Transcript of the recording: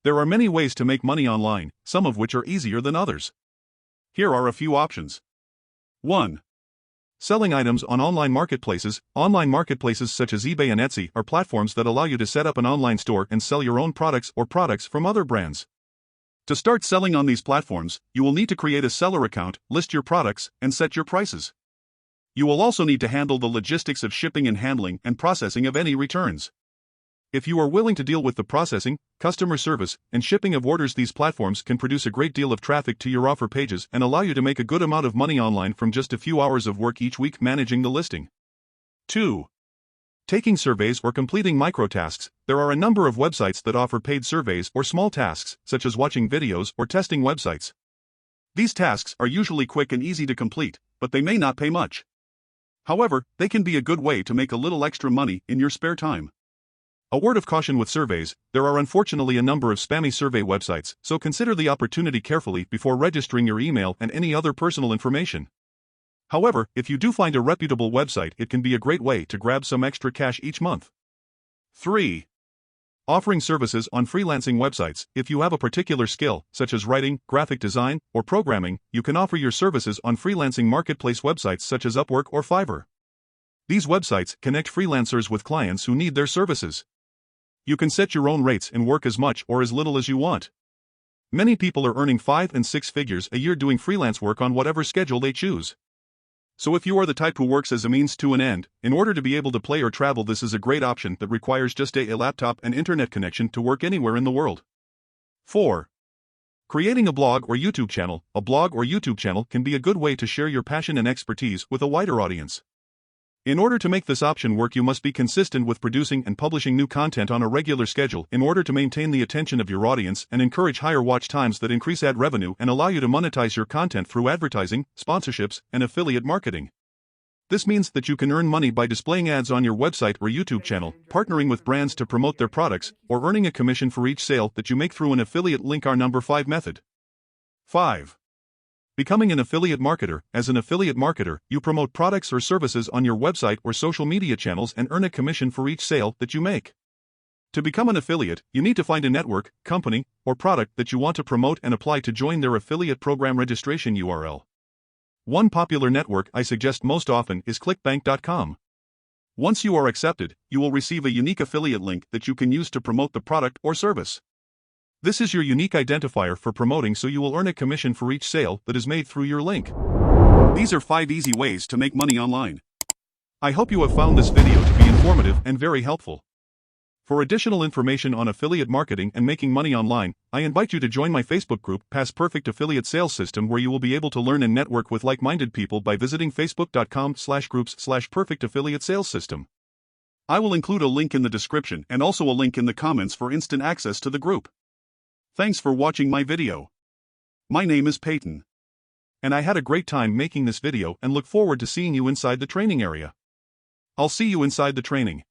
There are many ways to make money online, some of which are easier than others. Here are a few options. 1. Selling items on online marketplaces. Online marketplaces such as eBay and Etsy are platforms that allow you to set up an online store and sell your own products or products from other brands. To start selling on these platforms, you will need to create a seller account, list your products, and set your prices. You will also need to handle the logistics of shipping and handling and processing of any returns. If you are willing to deal with the processing, customer service, and shipping of orders, these platforms can produce a great deal of traffic to your offer pages and allow you to make a good amount of money online from just a few hours of work each week managing the listing. 2. Taking surveys or completing microtasks. There are a number of websites that offer paid surveys or small tasks, such as watching videos or testing websites. These tasks are usually quick and easy to complete, but they may not pay much. However, they can be a good way to make a little extra money in your spare time. A word of caution with surveys: there are unfortunately a number of spammy survey websites, so consider the opportunity carefully before registering your email and any other personal information. However, if you do find a reputable website, it can be a great way to grab some extra cash each month. 3. Offering services on freelancing websites. If you have a particular skill, such as writing, graphic design, or programming, you can offer your services on freelancing marketplace websites such as Upwork or Fiverr. These websites connect freelancers with clients who need their services. You can set your own rates and work as much or as little as you want. Many people are earning 5 and 6 figures a year doing freelance work on whatever schedule they choose. So if you are the type who works as a means to an end, in order to be able to play or travel, this is a great option that requires just a laptop and internet connection to work anywhere in the world. 4. Creating a blog or YouTube channel. A blog or YouTube channel can be a good way to share your passion and expertise with a wider audience. In order to make this option work, you must be consistent with producing and publishing new content on a regular schedule in order to maintain the attention of your audience and encourage higher watch times that increase ad revenue and allow you to monetize your content through advertising, sponsorships, and affiliate marketing. This means that you can earn money by displaying ads on your website or YouTube channel, partnering with brands to promote their products, or earning a commission for each sale that you make through an affiliate link. Our number 5 method. 5. Becoming an affiliate marketer. As an affiliate marketer, you promote products or services on your website or social media channels and earn a commission for each sale that you make. To become an affiliate, you need to find a network, company, or product that you want to promote and apply to join their affiliate program. Registration URL. One popular network I suggest most often is clickbank.com. Once you are accepted, you will receive a unique affiliate link that you can use to promote the product or service. This is your unique identifier for promoting, so you will earn a commission for each sale that is made through your link. These are 5 easy ways to make money online. I hope you have found this video to be informative and very helpful. For additional information on affiliate marketing and making money online, I invite you to join my Facebook group, Past Perfect Affiliate Sales System, where you will be able to learn and network with like-minded people by visiting facebook.com/groups/perfect affiliate sales system. I will include a link in the description and also a link in the comments for instant access to the group. Thanks for watching my video. My name is Peyton. And I had a great time making this video and look forward to seeing you inside the training area. I'll see you inside the training.